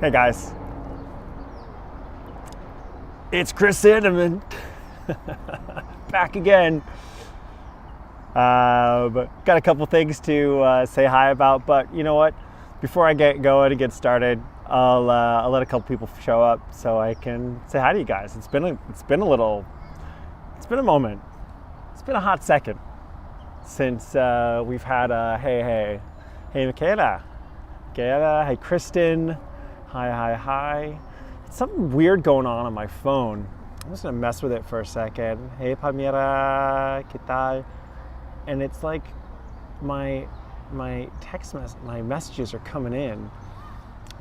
Hey guys, it's Chris Cinnamon back again. But got a couple things to say hi about, but you know what? Before I get going and get started, I'll let a couple people show up so I can say hi to you guys. It's been a moment. It's been a hot second since we've had a hey Michaela, hey Kristen. Hi. Something weird going on my phone. I'm just gonna mess with it for a second. Hey Palmira, ¿qué tal? And it's like my messages are coming in,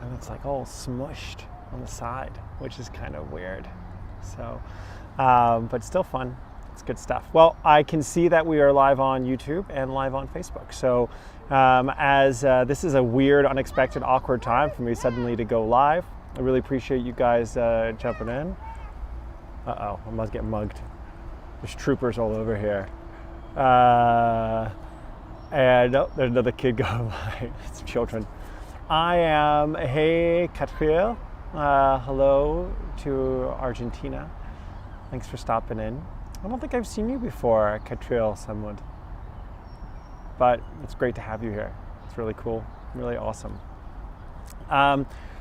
and it's like all smushed on the side, which is kind of weird. So, but still fun. It's good stuff. Well, I can see that we are live on YouTube and live on Facebook. So, as this is a weird, unexpected, awkward time for me suddenly to go live, I really appreciate you guys jumping in. I must get mugged. There's troopers all over here. And there's another kid going by. It's children. I am, hey Catriel. Hello to Argentina. Thanks for stopping in. I don't think I've seen you before, Catriel Samud. But it's great to have you here. It's really cool, really awesome.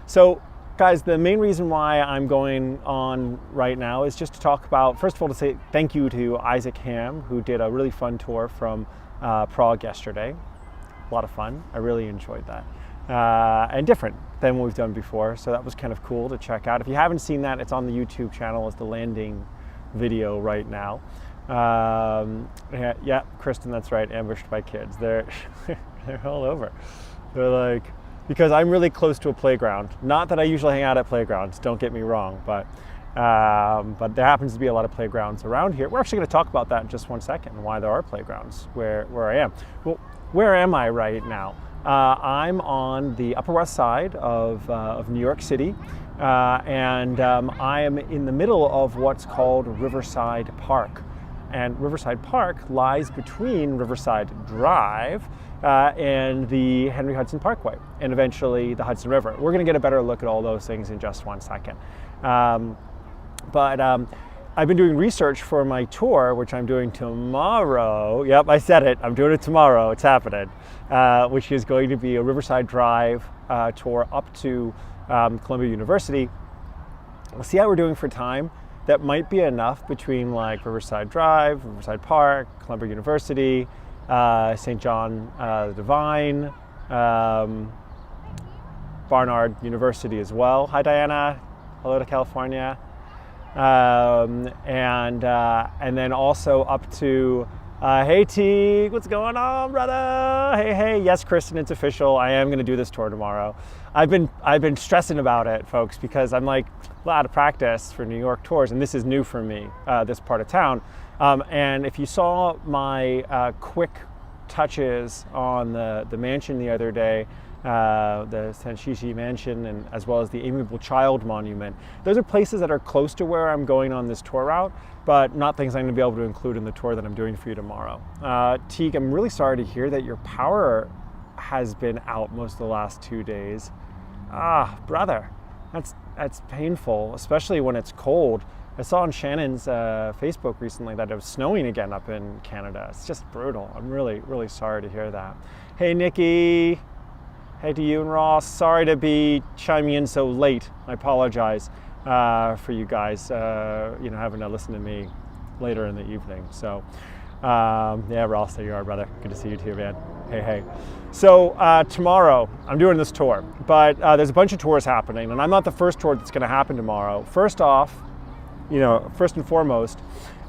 So guys, the main reason why I'm going on right now is just to talk about, first of all, to say thank you to Isaac Ham, who did a really fun tour from Prague yesterday. A lot of fun. I really enjoyed that. And different than what we've done before. So that was kind of cool to check out. If you haven't seen that, it's on the YouTube channel as the landing video right now. Yeah, Kristen, that's right, ambushed by kids. They're all over. They're like, because I'm really close to a playground. Not that I usually hang out at playgrounds, don't get me wrong, but there happens to be a lot of playgrounds around here. We're actually going to talk about that in just one second, and why there are playgrounds where I am. Well, where am I right now? I'm on the Upper West Side of New York City, and I am in the middle of what's called Riverside Park. And Riverside Park lies between Riverside Drive and the Henry Hudson Parkway, and eventually the Hudson River. We're going to get a better look at all those things in just one second. But I've been doing research for my tour, which I'm doing tomorrow. Yep, I said it. I'm doing it tomorrow. It's happening. Which is going to be a Riverside Drive tour up to Columbia University. We'll see how we're doing for time. That might be enough between like Riverside Drive, Riverside Park, Columbia University, St. John the Divine, Barnard University as well. Hi Diana, hello to California. And then also up to hey T, what's going on, brother? Hey, yes, Kristen, it's official. I am going to do this tour tomorrow. I've been stressing about it, folks, because I'm like out of practice for New York tours, and this is new for me, this part of town. And if you saw my quick touches on the mansion the other day, the Sanshishi Mansion, and as well as the Amiable Child Monument. Those are places that are close to where I'm going on this tour route, but not things I'm going to be able to include in the tour that I'm doing for you tomorrow. Teague, I'm really sorry to hear that your power has been out most of the last 2 days. Brother, that's painful, especially when it's cold. I saw on Shannon's Facebook recently that it was snowing again up in Canada. It's just brutal. I'm really, really sorry to hear that. Hey, Nikki. Hey to you and Ross. Sorry to be chiming in so late. I apologize for you guys, having to listen to me later in the evening. So, yeah, Ross, there you are, brother. Good to see you too, man. Hey. So tomorrow, I'm doing this tour, but there's a bunch of tours happening, and I'm not the first tour that's going to happen tomorrow. First off, first and foremost,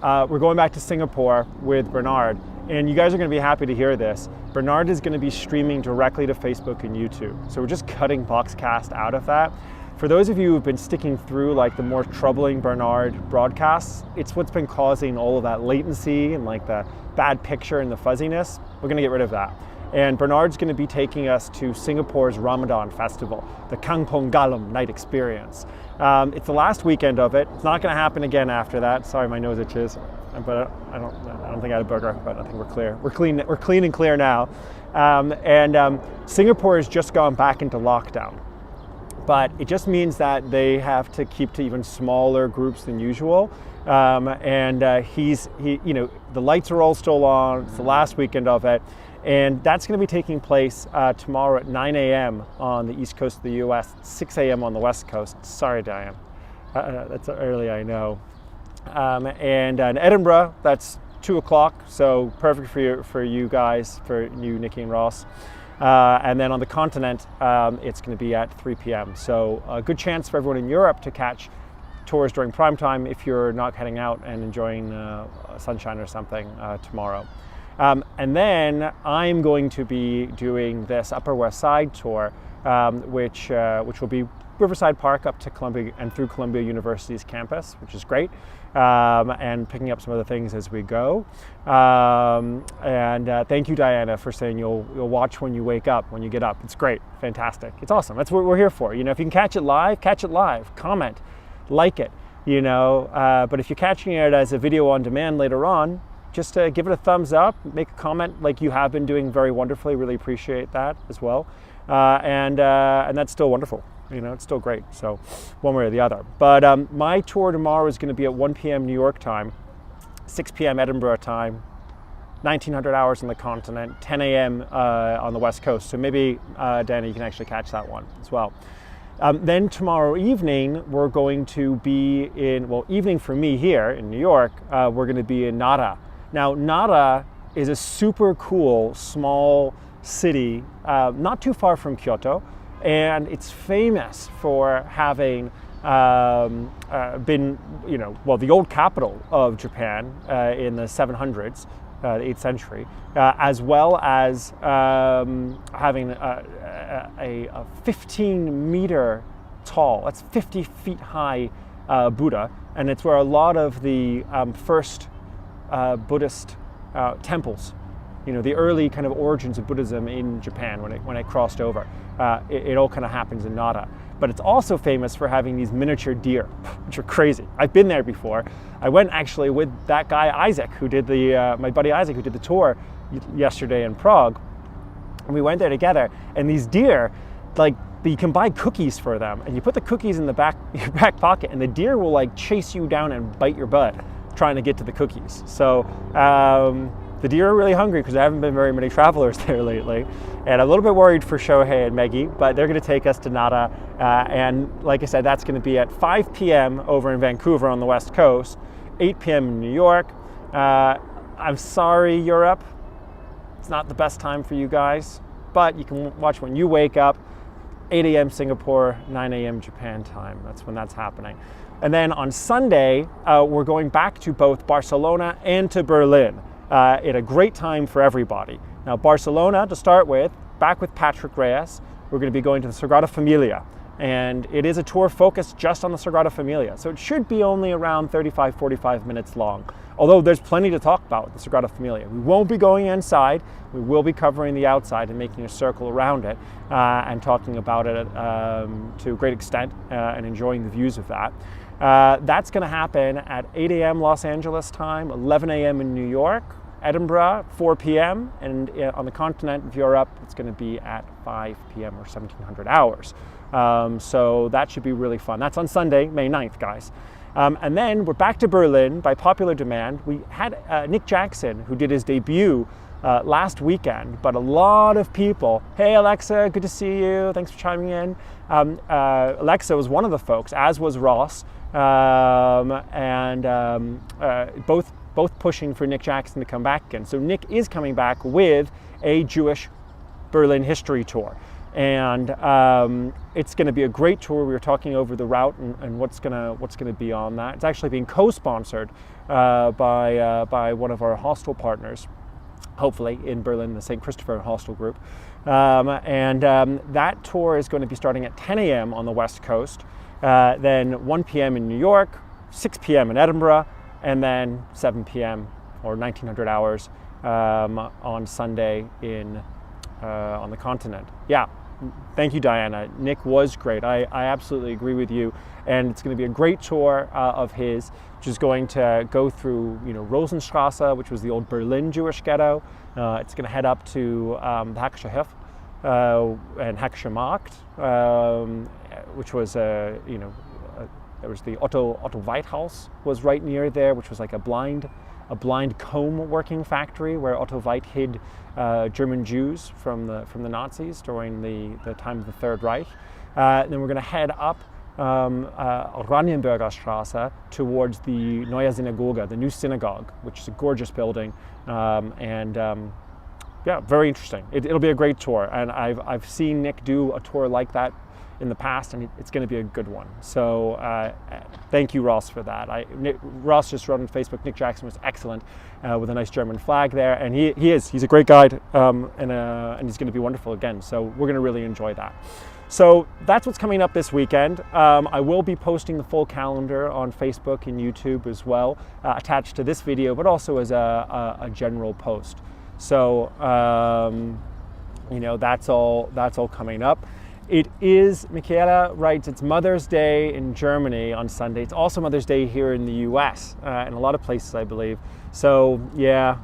we're going back to Singapore with Bernard, and you guys are going to be happy to hear this. Bernard is going to be streaming directly to Facebook and YouTube. So we're just cutting Boxcast out of that. For those of you who've been sticking through like the more troubling Bernard broadcasts, it's what's been causing all of that latency and like the bad picture and the fuzziness. We're going to get rid of that. And Bernard's going to be taking us to Singapore's Ramadan festival, the Kampung Galem night experience. It's the last weekend of it. It's not going to happen again after that. Sorry, my nose itches. But I don't think I had a burger, but I think we're clear. We're clean and clear now. Singapore has just gone back into lockdown. but it just means that they have to keep to even smaller groups than usual. The lights are all still on. It's the last weekend of it. And that's going to be taking place tomorrow at 9 a.m. on the east coast of the U.S., 6 a.m. on the west coast. Sorry, Diane. That's early, I know. And in Edinburgh, that's 2 o'clock, so perfect for you guys, for you, Nikki and Ross. And then on the continent, it's going to be at 3 p.m. So a good chance for everyone in Europe to catch tours during prime time if you're not heading out and enjoying sunshine or something tomorrow. And then I'm going to be doing this Upper West Side tour, which will be Riverside Park up to Columbia and through Columbia University's campus, which is great, and picking up some other things as we go. Thank you, Diana, for saying you'll watch when you wake up, when you get up. It's great, fantastic. It's awesome. That's what we're here for. You know, if you can catch it live, comment, like it. You know, but if you're catching it as a video on demand later on, just give it a thumbs up, make a comment like you have been doing very wonderfully. Really appreciate that as well. And that's still wonderful. You know, it's still great. So one way or the other. But my tour tomorrow is going to be at 1 p.m. New York time, 6 p.m. Edinburgh time, 1900 hours on the continent, 10 a.m. On the West Coast. So maybe, Dana, you can actually catch that one as well. Then tomorrow evening, we're going to be evening for me here in New York, we're going to be in Nara. Now, Nara is a super cool, small city, not too far from Kyoto, and it's famous for having been, the old capital of Japan in the 700s, the 8th century, as well as having a 15-meter tall, that's 50 feet high Buddha, and it's where a lot of the first Buddhist temples, the early kind of origins of Buddhism in Japan when it crossed over. It all kind of happens in Nara. But it's also famous for having these miniature deer, which are crazy. I've been there before. I went actually with that guy Isaac, who did my buddy Isaac, who did the tour yesterday in Prague. And we went there together. And these deer, you can buy cookies for them, and you put the cookies in your back pocket, and the deer will chase you down and bite your butt trying to get to the cookies. So the deer are really hungry because there haven't been very many travelers there lately. And I'm a little bit worried for Shohei and Meggy, but they're going to take us to Nara. And like I said, that's going to be at 5 p.m. over in Vancouver on the West Coast, 8 p.m. in New York. I'm sorry, Europe. It's not the best time for you guys, but you can watch when you wake up, 8 a.m. Singapore, 9 a.m. Japan time. That's when that's happening. And then on Sunday, we're going back to both Barcelona and to Berlin. At a great time for everybody. Now, Barcelona, to start with, back with Patrick Reyes, we're going to be going to the Sagrada Familia. And it is a tour focused just on the Sagrada Familia. So it should be only around 45 minutes long. Although there's plenty to talk about with the Sagrada Familia. We won't be going inside. We will be covering the outside and making a circle around it and talking about it to a great extent and enjoying the views of that. That's going to happen at 8 a.m. Los Angeles time, 11 a.m. in New York, Edinburgh, 4 p.m. And on the continent of Europe, it's going to be at 5 p.m. or 1700 hours. So that should be really fun. That's on Sunday, May 9th, guys. And then we're back to Berlin by popular demand. We had Nick Jackson, who did his debut last weekend, but a lot of people, hey Alexa, good to see you, thanks for chiming in. Alexa was one of the folks, as was Ross, both pushing for Nick Jackson to come back again. So Nick is coming back with a Jewish Berlin history tour. And it's going to be a great tour. We were talking over the route and what's going to be on that. It's actually being co-sponsored by one of our hostel partners, hopefully in Berlin, the St. Christopher Hostel Group. That tour is going to be starting at 10 a.m. on the West Coast, then 1 p.m. in New York, 6 p.m. in Edinburgh, and then 7 p.m. or 1900 hours on Sunday on the continent. Yeah, thank you, Diana. Nick was great. I absolutely agree with you. And it's going to be a great tour of his, which is going to go through, Rosenstrasse, which was the old Berlin Jewish ghetto. It's going to head up to the Hackische Hof and Hackische Markt, which was there was the Otto Weithaus was right near there, which was like a blind comb working factory where Otto Weit hid German Jews from the Nazis during the time of the Third Reich. Then we're going to head up Oranienburger Straße towards the Neue Synagoge, the new synagogue, which is a gorgeous building, yeah, very interesting. It'll be a great tour, and I've seen Nick do a tour like that in the past, and it's going to be a good one. So thank you, Ross, for that. Ross just wrote on Facebook, Nick Jackson was excellent with a nice German flag there, and he's a great guide, and he's going to be wonderful again. So we're going to really enjoy that. So that's what's coming up this weekend. I will be posting the full calendar on Facebook and YouTube as well, attached to this video, but also as a general post. So that's all coming up. It is, Michaela writes, it's Mother's Day in Germany on Sunday. It's also Mother's Day here in the US, in a lot of places, I believe. So yeah,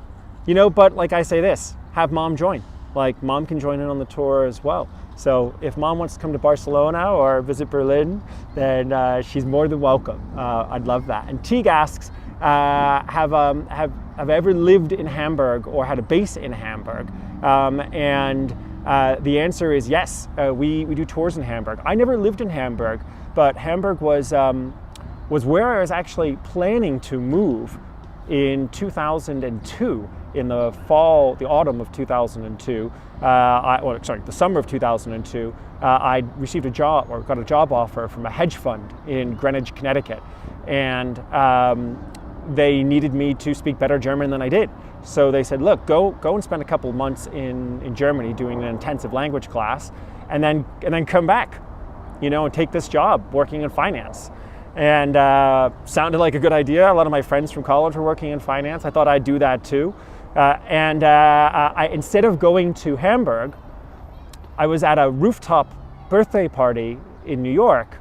but like I say this, have mom join. Like mom can join in on the tour as well. So if mom wants to come to Barcelona or visit Berlin, then she's more than welcome. I'd love that. And Teague asks, have I ever lived in Hamburg or had a base in Hamburg? The answer is yes. We do tours in Hamburg. I never lived in Hamburg, but Hamburg was where I was actually planning to move in 2002, in the autumn of 2002. The summer of 2002. I received got a job offer from a hedge fund in Greenwich, Connecticut, and they needed me to speak better German than I did. So they said, look, go and spend a couple months in Germany doing an intensive language class, and then come back, and take this job working in finance. And sounded like a good idea. A lot of my friends from college were working in finance. I thought I'd do that too. Instead of going to Hamburg, I was at a rooftop birthday party in New York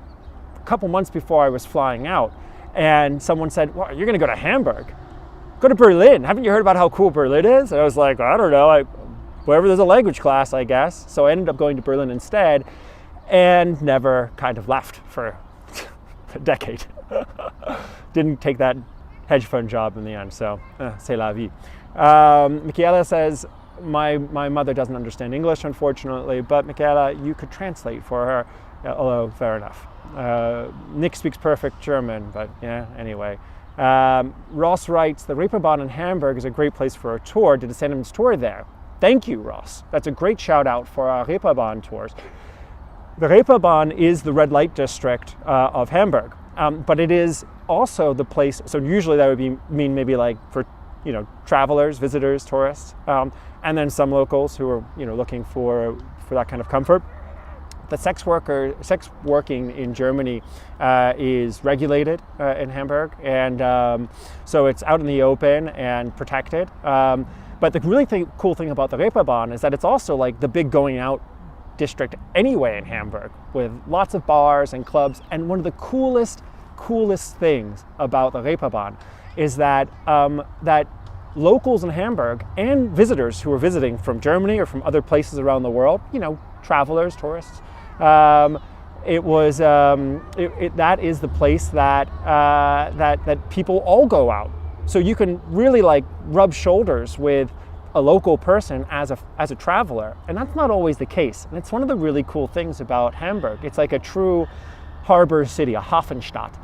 a couple months before I was flying out. And someone said, well, you're going to go to Hamburg? Go to Berlin. Haven't you heard about how cool Berlin is? And I was like, I don't know. Wherever there's a language class, I guess. So I ended up going to Berlin instead and never kind of left for a decade. Didn't take that hedge fund job in the end. So, c'est la vie. Michaela says, my mother doesn't understand English, unfortunately, but Michaela, you could translate for her, although fair enough. Nick speaks perfect German, but yeah, anyway. Ross writes, the Reeperbahn in Hamburg is a great place for a tour. Did a Descendants tour there? Thank you, Ross. That's a great shout out for our Reeperbahn tours. The Reeperbahn is the red light district of Hamburg, but it is also the place, so usually that would mean maybe like for travelers, visitors, tourists, and then some locals who are looking for that kind of comfort. The sex working in Germany is regulated in Hamburg, and so it's out in the open and protected. But the really cool thing about the Reeperbahn is that it's also like the big going out district anyway in Hamburg, with lots of bars and clubs. And one of the coolest things about the Reeperbahn is that that locals in Hamburg and visitors who are visiting from Germany or from other places around the world, travelers, tourists, that is the place that people all go out. So you can really like rub shoulders with a local person as a traveler, and that's not always the case. And it's one of the really cool things about Hamburg. It's like a true harbor city, a Hafenstadt,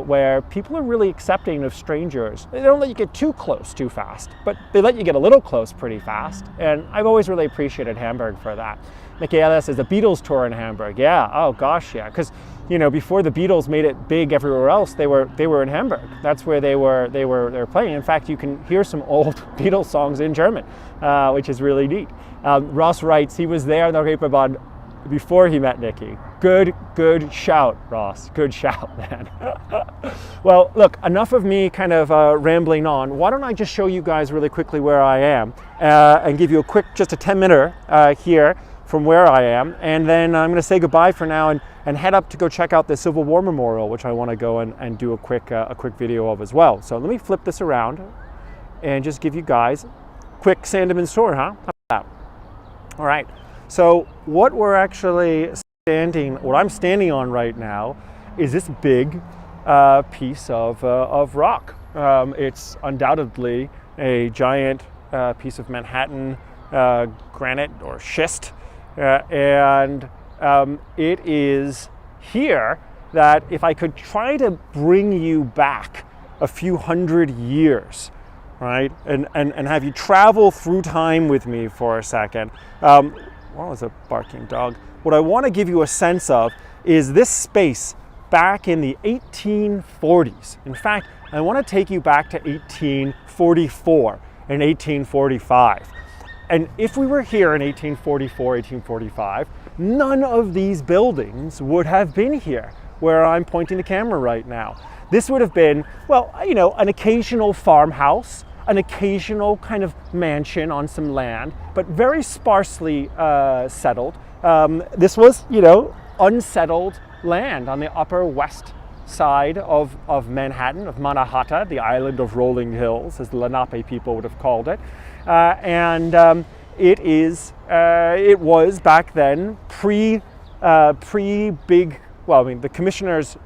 where people are really accepting of strangers. They don't let you get too close too fast, but they let you get a little close pretty fast. And I've always really appreciated Hamburg for that. Michaela says the Beatles tour in Hamburg. Yeah, oh gosh, yeah, because before the Beatles made it big everywhere else, they were in Hamburg. That's where they were playing. In fact, you can hear some old Beatles songs in German, which is really neat. Ross writes he was there in the Reeperbahn before he met Nikki. Good shout, Ross. Good shout, man. Well, look, enough of me kind of rambling on. Why don't I just show you guys really quickly where I am and give you just a 10-minute here from where I am, and then I'm going to say goodbye for now and head up to go check out the Civil War Memorial, which I want to go and do a quick video of as well. So let me flip this around and just give you guys a quick Sandeman's tour, huh? How about that? All right. So what we're actually what I'm standing on right now is this big piece of rock. It's undoubtedly a giant piece of Manhattan granite or schist, and it is here that if I could try to bring you back a few hundred years, right, and have you travel through time with me for a second. What was a barking dog? What I want to give you a sense of is this space back in the 1840s. In fact, I want to take you back to 1844 and 1845. And if we were here in 1844, 1845, none of these buildings would have been here where I'm pointing the camera right now. This would have been, well, you know, an occasional farmhouse, an occasional kind of mansion on some land, but very sparsely settled. This was, you know, unsettled land on the upper west side of Manhattan, of Mannahatta, the island of rolling hills, as the Lenape people would have called it. It was back then pre-big. Well, I mean, the commissioner's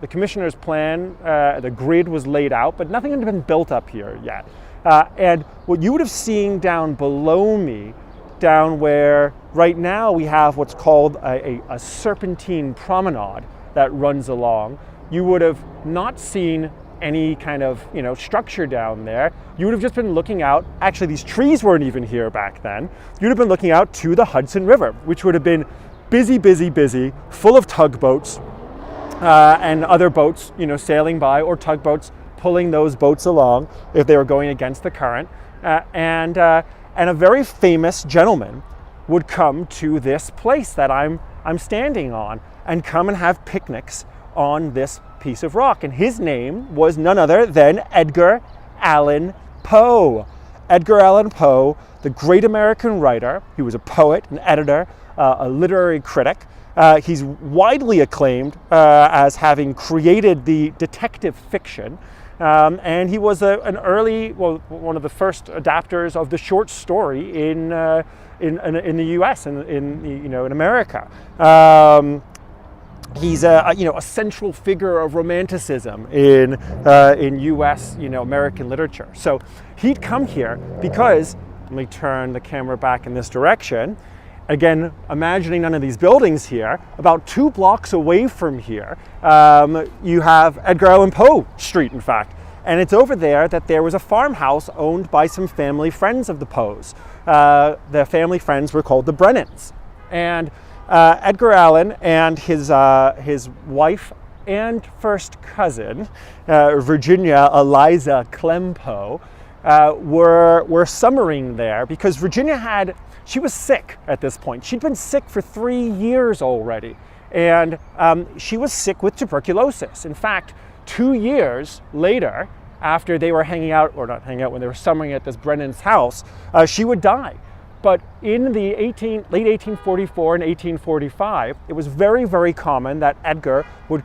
plan, the grid was laid out, but nothing had been built up here yet. And what you would have seen down below me, down where right now we have what's called a serpentine promenade that runs along, you would have not seen any kind of, you know, structure down there. You would have just been looking out. Actually, these trees weren't even here back then. You'd have been looking out to the Hudson River, which would have been busy, busy, busy, full of tugboats and other boats, you know, sailing by, or tugboats pulling those boats along if they were going against the current. And a very famous gentleman would come to this place that I'm standing on and come and have picnics on this piece of rock. And his name was none other than Edgar Allan Poe. Edgar Allan Poe, the great American writer. He was a poet, an editor, a literary critic. He's widely acclaimed as having created the detective fiction. And he was one of the first adapters of the short story in the U.S. in America. He's a central figure of romanticism in U.S. American literature. So he'd come here because, let me turn the camera back in this direction. Again, imagining none of these buildings here, about 2 blocks away from here, you have Edgar Allan Poe Street, in fact. And it's over there that there was a farmhouse owned by some family friends of the Poes. The family friends were called the Brennans. And Edgar Allan and his wife and first cousin, Virginia Eliza Clem Poe, were summering there because Virginia she was sick at this point. She'd been sick for 3 years already, and she was sick with tuberculosis. In fact, 2 years later, after they were when they were summering at this Brennan's house, she would die. But in the late 1844 and 1845, it was very, very common that Edgar would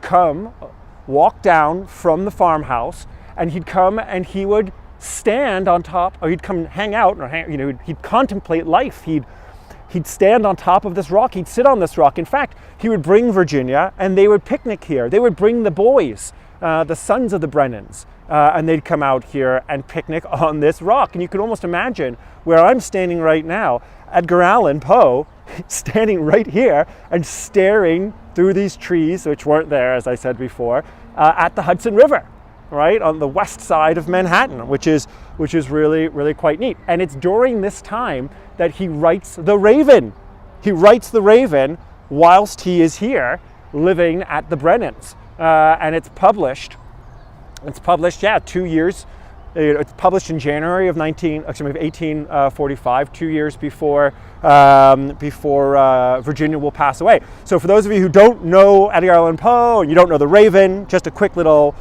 walk down from the farmhouse, and he'd come and he would stand on top, or he'd come hang out, or he'd contemplate life. He'd stand on top of this rock. He'd sit on this rock. In fact, he would bring Virginia, and they would picnic here. They would bring the boys, the sons of the Brennans, and they'd come out here and picnic on this rock. And you can almost imagine where I'm standing right now, Edgar Allan Poe standing right here and staring through these trees, which weren't there, as I said before, at the Hudson River, right on the west side of Manhattan, which is really, really quite neat. And it's during this time that he writes The Raven. He writes The Raven whilst he is here living at the Brennans. And it's published, 2 years. It's published in January of 1845, 2 years before Virginia will pass away. So for those of you who don't know Edgar Allan Poe and you don't know The Raven, just a quick little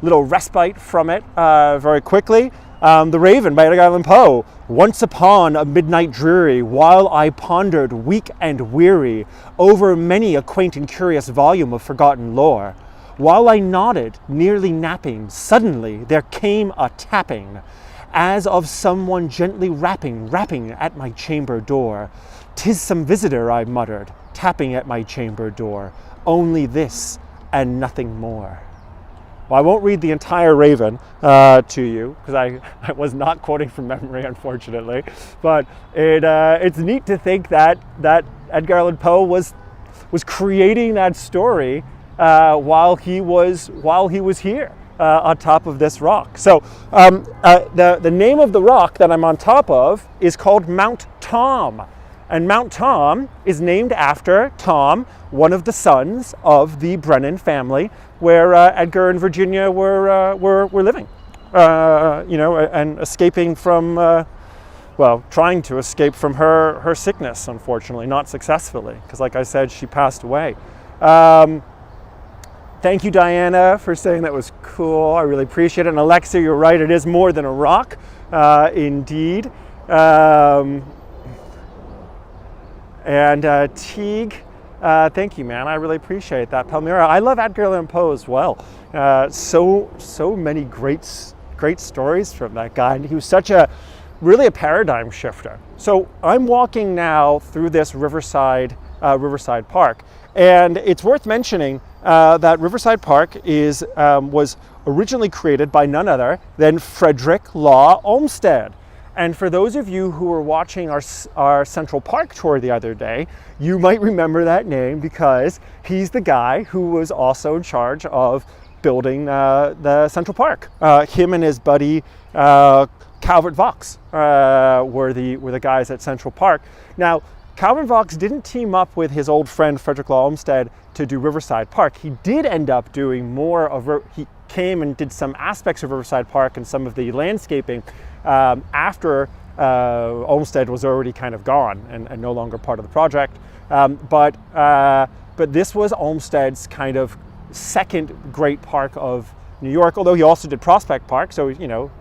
respite from it very quickly. The Raven by Edgar Allan Poe. Once upon a midnight dreary, while I pondered weak and weary over many a quaint and curious volume of forgotten lore, while I nodded, nearly napping, suddenly there came a tapping, as of someone gently rapping at my chamber door. "'Tis some visitor," I muttered. tapping at my chamber door. Only this and nothing more. Well, I won't read the entire Raven to you, because I was not quoting from memory, unfortunately. But it's neat to think that Edgar Allan Poe was creating that story while he was here on top of this rock. So the name of the rock that I'm on top of is called Mount Tom. And Mount Tom is named after Tom, one of the sons of the Brennan family, where Edgar and Virginia were living, and escaping from, trying to escape from her sickness, unfortunately, not successfully, because like I said, she passed away. Thank you, Diana, for saying that was cool. I really appreciate it. And Alexa, you're right, it is more than a rock, indeed. And Teague, thank you, man. I really appreciate that. Palmyra, I love Edgar Allan Poe as well. So many great stories from that guy. And he was really a paradigm shifter. So I'm walking now through this Riverside Park, and it's worth mentioning that Riverside Park was originally created by none other than Frederick Law Olmsted. And for those of you who were watching our Central Park tour the other day, you might remember that name because he's the guy who was also in charge of building the Central Park. Him and his buddy Calvert Vaux were the guys at Central Park. Now, Calvin Vaux didn't team up with his old friend Frederick Law Olmsted to do Riverside Park. He did end up doing more of, he came and did some aspects of Riverside Park and some of the landscaping after Olmsted was already kind of gone and no longer part of the project. But this was Olmsted's kind of second great park of New York, although he also did Prospect Park, so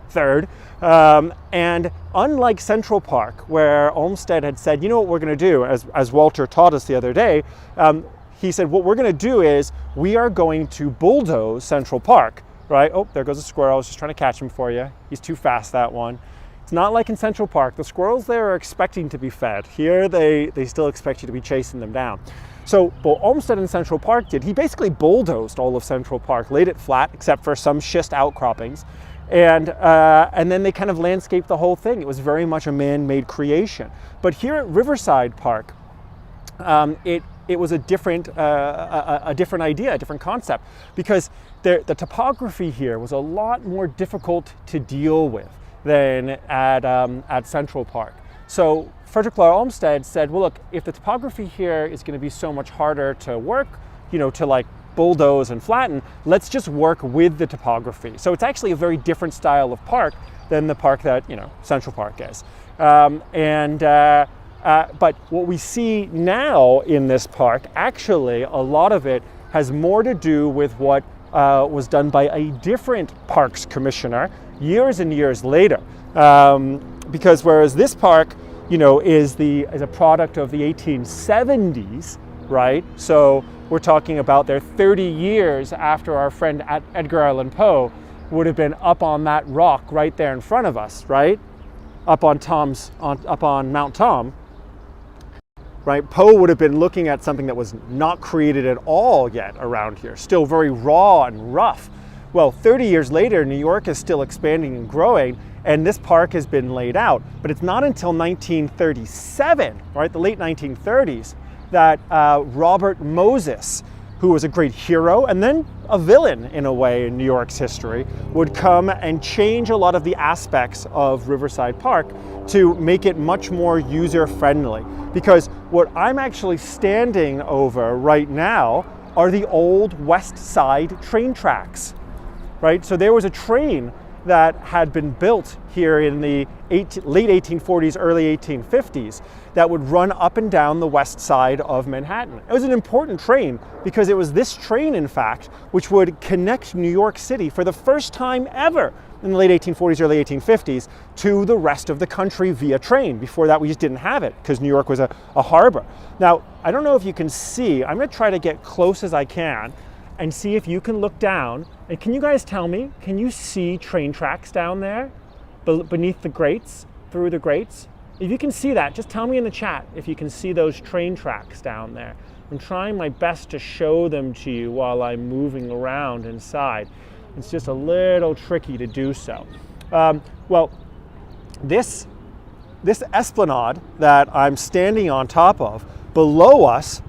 third. And unlike Central Park, where Olmsted had said, you know what we're going to do, as Walter taught us the other day, he said, what we're going to do is we are going to bulldoze Central Park, right? Oh, there goes a squirrel. I was just trying to catch him for you. He's too fast, that one. It's not like in Central Park. The squirrels there are expecting to be fed. Here, they still expect you to be chasing them down. So what Olmsted and Central Park did, he basically bulldozed all of Central Park, laid it flat, except for some schist outcroppings. And then they kind of landscaped the whole thing. It was very much a man-made creation. But here at Riverside Park, it was a different idea, a different concept, because the topography here was a lot more difficult to deal with than at Central Park. So Frederick Law Olmsted said, well, look, if the topography here is going to be so much harder to work, to like bulldoze and flatten, let's just work with the topography. So it's actually a very different style of park than the park that Central Park is. But what we see now in this park, actually, a lot of it has more to do with what was done by a different parks commissioner years and years later. Because whereas this park, is a product of the 1870s, right? So we're talking about there 30 years after our friend Edgar Allan Poe would have been up on that rock right there in front of us, right? Up on Mount Tom. Right, Poe would have been looking at something that was not created at all yet around here, still very raw and rough. Well, 30 years later, New York is still expanding and growing, and this park has been laid out. But it's not until 1937, right, the late 1930s, that Robert Moses, who was a great hero and then a villain in a way in New York's history, would come and change a lot of the aspects of Riverside Park to make it much more user-friendly. Because what I'm actually standing over right now are the old West Side train tracks, right? So there was a train that had been built here in the late 1840s, early 1850s, that would run up and down the west side of Manhattan. It was an important train because it was this train, in fact, which would connect New York City for the first time ever in the late 1840s, early 1850s to the rest of the country via train. Before that, we just didn't have it because New York was a harbor. Now, I don't know if you can see, I'm gonna try to get close as I can and see if you can look down. And can you guys tell me, can you see train tracks down there beneath the grates, through the grates? If you can see that, just tell me in the chat if you can see those train tracks down there. I'm trying my best to show them to you while I'm moving around inside. It's just a little tricky to do so. Well, this esplanade that I'm standing on top of, below us,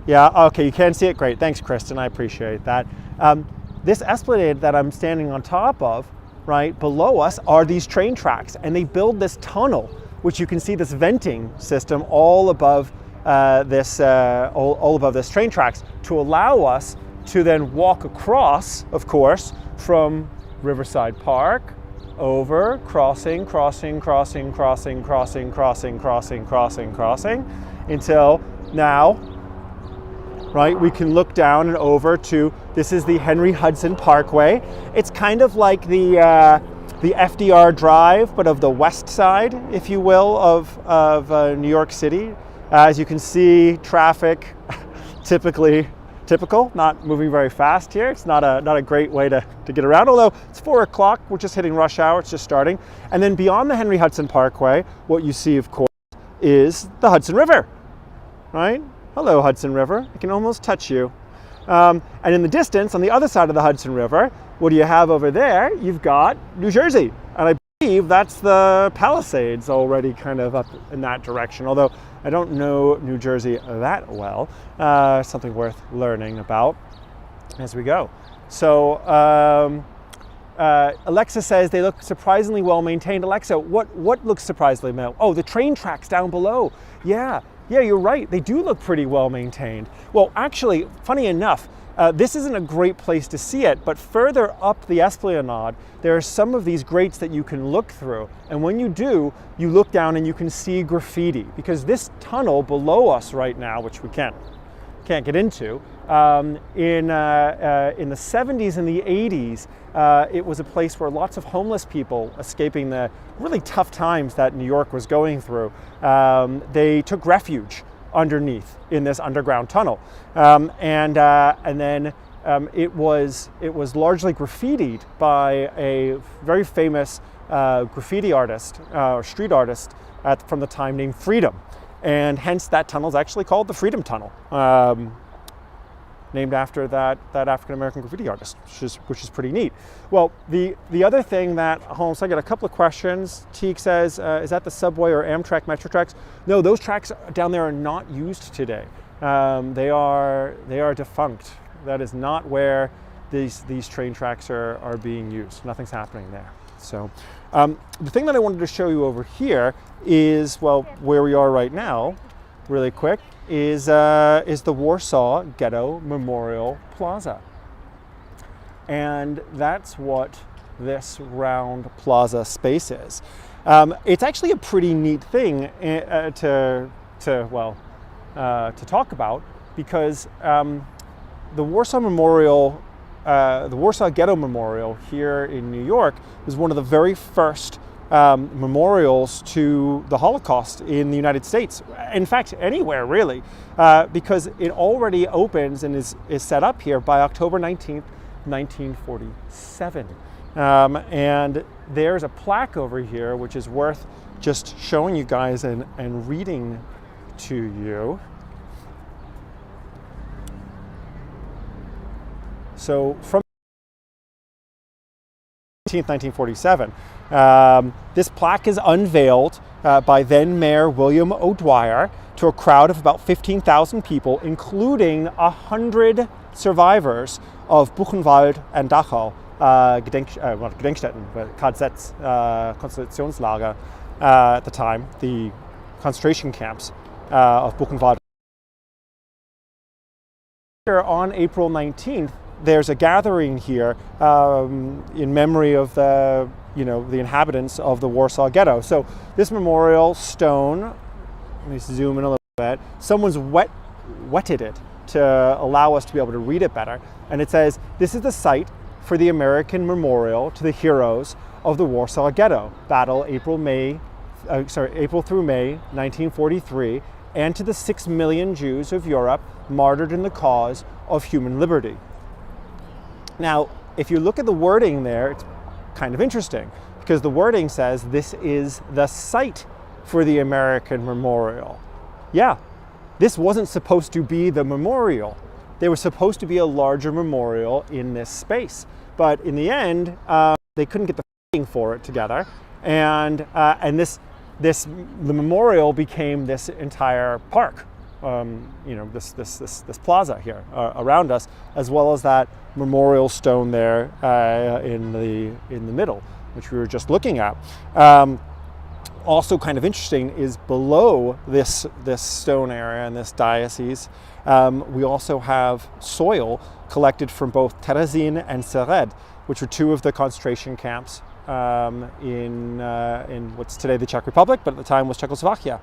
yeah, okay, you can see it, great, thanks Kristen, I appreciate that. This esplanade that I'm standing on top of, right, below us are these train tracks, and they build this tunnel, which you can see this venting system all above all above this train tracks to allow us to then walk across, of course, from Riverside Park over, crossing, until now, right, we can look down and over to, this is the Henry Hudson Parkway. It's kind of like the FDR Drive, but of the west side, if you will, of New York City. As you can see, traffic, typical, not moving very fast here. It's not a great way to get around, although it's 4 o'clock, we're just hitting rush hour, it's just starting. And then beyond the Henry Hudson Parkway, what you see, of course, is the Hudson River, right? Hello, Hudson River, I can almost touch you. And in the distance, on the other side of the Hudson River, what do you have over there? You've got New Jersey, and I believe that's the Palisades already kind of up in that direction, although I don't know New Jersey that well. Something worth learning about as we go. So Alexa says they look surprisingly well maintained. Alexa, what looks surprisingly well? Oh, the train tracks down below. Yeah, you're right. They do look pretty well maintained. Well, actually, funny enough, this isn't a great place to see it, but further up the esplanade, there are some of these grates that you can look through. And when you do, you look down and you can see graffiti, because this tunnel below us right now, which we can't get into, in the 70s and the 80s, it was a place where lots of homeless people escaping the really tough times that New York was going through, they took refuge underneath in this underground tunnel, and then it was largely graffitied by a very famous graffiti artist, street artist from the time named Freedom, and hence that tunnel is actually called the Freedom Tunnel, named after that African-American graffiti artist, which is pretty neat. Well, the other thing that, Holmes, I got a couple of questions. Teague says, is that the subway or Amtrak Metro tracks? No, those tracks down there are not used today. They are defunct. That is not where these train tracks are being used. Nothing's happening there. So the thing that I wanted to show you over here is, well, where we are right now, really quick, is the Warsaw Ghetto Memorial Plaza. And that's what this round plaza space is. It's actually a pretty neat thing to talk about, because the Warsaw Memorial, the Warsaw Ghetto Memorial here in New York was one of the very first memorials to the Holocaust in the United States. In fact, anywhere really, because it already opens and is set up here by October 19th, 1947. And there's a plaque over here which is worth just showing you guys and reading to you. So from 1947. This plaque is unveiled by then Mayor William O'Dwyer to a crowd of about 15,000 people, including 100 survivors of Buchenwald and Dachau Gedenkstätten, but KZs, Konzentrationslager at the time, the concentration camps of Buchenwald. On April 19th, there's a gathering here in memory of the inhabitants of the Warsaw Ghetto. So this memorial stone, let me zoom in a little bit, someone's wetted it to allow us to be able to read it better. And it says, this is the site for the American Memorial to the heroes of the Warsaw Ghetto, battle April through May 1943, and to the 6 million Jews of Europe martyred in the cause of human liberty. Now, if you look at the wording there, it's kind of interesting, because the wording says this is the site for the American Memorial. Yeah, this wasn't supposed to be the memorial. There was supposed to be a larger memorial in this space. But in the end, they couldn't get the funding for it together. And the memorial became this entire park. This plaza here around us, as well as that memorial stone there in the middle, which we were just looking at. Also kind of interesting is below this stone area and this diocese, we also have soil collected from both Terezin and Sered, which were two of the concentration camps in what's today the Czech Republic, but at the time was Czechoslovakia.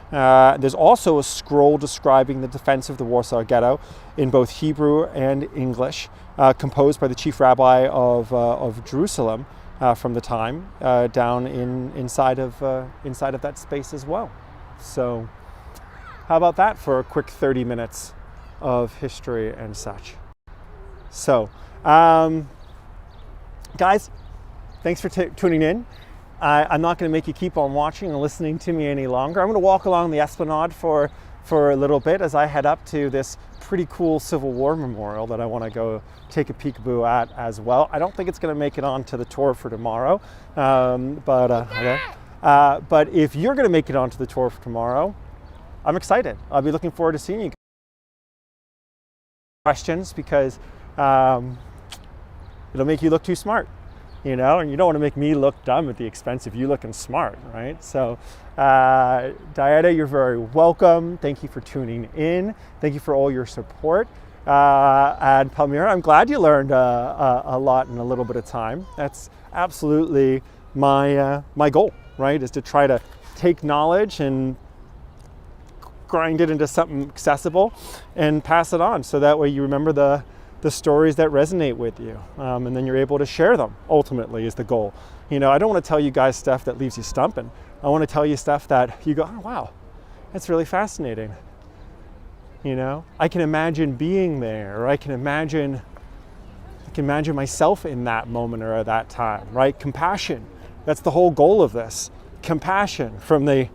There's also a scroll describing the defense of the Warsaw Ghetto in both Hebrew and English, composed by the chief rabbi of Jerusalem from the time, down inside of that space as well. So, how about that for a quick 30 minutes of history and such? So, guys, thanks for tuning in. I'm not going to make you keep on watching and listening to me any longer. I'm going to walk along the Esplanade for a little bit as I head up to this pretty cool Civil War memorial that I want to go take a peekaboo at as well. I don't think it's going to make it onto the tour for tomorrow, but if you're going to make it onto the tour for tomorrow, I'm excited. I'll be looking forward to seeing you. Questions, because it'll make you look too smart. And you don't want to make me look dumb at the expense of you looking smart, right? So, Toyoda, you're very welcome. Thank you for tuning in. Thank you for all your support. And Palmyra, I'm glad you learned a lot in a little bit of time. That's absolutely my goal, right? Is to try to take knowledge and grind it into something accessible and pass it on, so that way you remember the stories that resonate with you, and then you're able to share them, ultimately, is the goal. I don't want to tell you guys stuff that leaves you stumping. I want to tell you stuff that you go, oh wow, that's really fascinating. I can imagine being there, or I can imagine myself in that moment or at that time, right? Compassion, that's the whole goal of this. Compassion, from the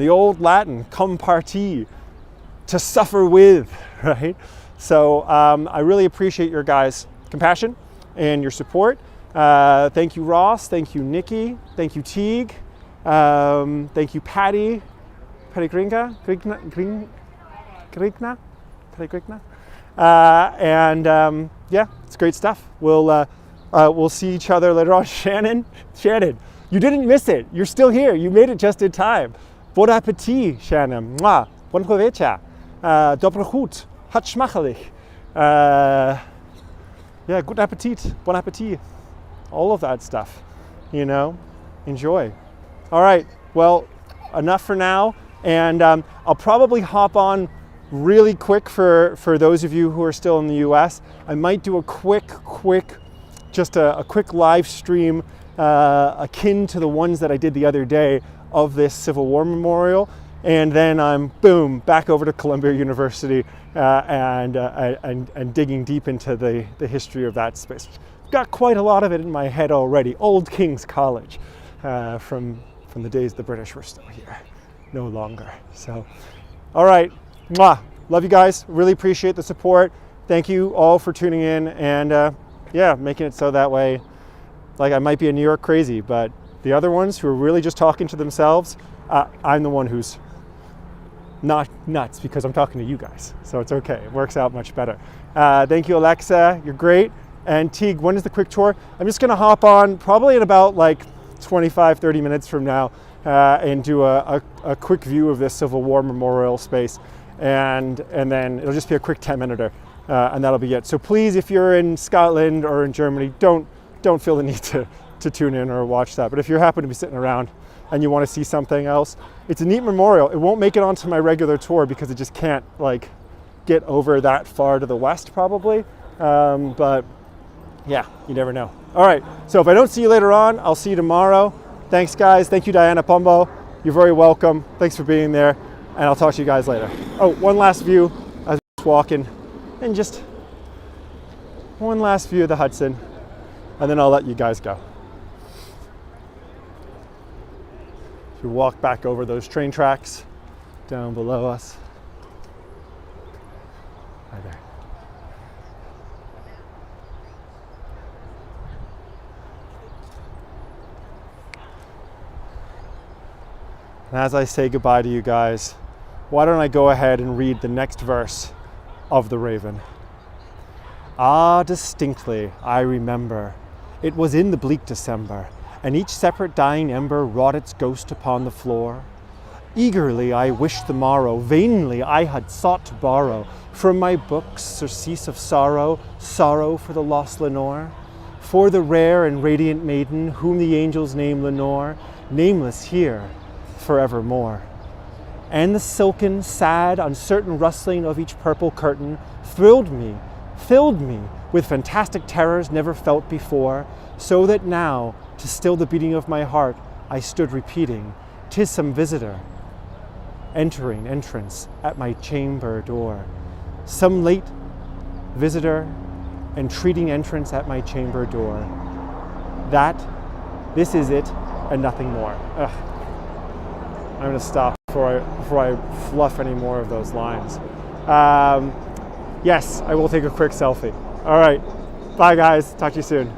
old Latin, comparti, to suffer with, right? So I really appreciate your guys' compassion and your support. Thank you, Ross. Thank you, Nikki. Thank you, Teague. Thank you, Patty Grigna. Yeah, it's great stuff. We'll see each other later on. Shannon, you didn't miss it. You're still here. You made it just in time. Bon appetit, Shannon. Mwah. Bon provecha. Dobry chut. Hat schmachelig. Yeah, good appetit. Bon appetit. All of that stuff. Enjoy. All right. Well, enough for now. And I'll probably hop on really quick for those of you who are still in the US. I might do a quick live stream akin to the ones that I did the other day of this Civil War memorial. And then I'm, boom, back over to Columbia University and digging deep into the history of that space. Got quite a lot of it in my head already. Old King's College, from the days the British were still here, no longer. So, all right, mwah. Love you guys. Really appreciate the support. Thank you all for tuning in, and yeah, making it so that way, like, I might be a New York crazy, but the other ones who are really just talking to themselves, I'm the one who's not nuts, because I'm talking to you guys. So it's okay. It works out much better. Thank you, Alexa. You're great. And Teague, when is the quick tour? I'm just going to hop on probably in about like 25, 30 minutes from now and do a quick view of this Civil War memorial space. And then it'll just be a quick 10-minute, and that'll be it. So please, if you're in Scotland or in Germany, don't feel the need to tune in or watch that. But if you happen to be sitting around and you want to see something else, it's a neat memorial. It won't make it onto my regular tour because it just can't like get over that far to the west probably. But yeah, you never know. All right, so if I don't see you later on, I'll see you tomorrow. Thanks, guys. Thank you, Diana Pombo. You're very welcome. Thanks for being there, and I'll talk to you guys later. Oh, one last view as I'm walking, and just one last view of the Hudson, and then I'll let you guys go. We walk back over those train tracks down below us. Hi there. And as I say goodbye to you guys, why don't I go ahead and read the next verse of The Raven. Ah, distinctly I remember, it was in the bleak December, and each separate dying ember wrought its ghost upon the floor. Eagerly I wished the morrow, vainly I had sought to borrow from my books surcease of sorrow, sorrow for the lost Lenore, for the rare and radiant maiden whom the angels name Lenore, nameless here forevermore. And the silken, sad, uncertain rustling of each purple curtain thrilled me, filled me with fantastic terrors never felt before, so that now, to still the beating of my heart, I stood repeating, 'tis some visitor entering entrance at my chamber door. Some late visitor entreating entrance at my chamber door. This is it, and nothing more. Ugh. I'm gonna stop before I fluff any more of those lines. Yes, I will take a quick selfie. All right, bye guys, talk to you soon.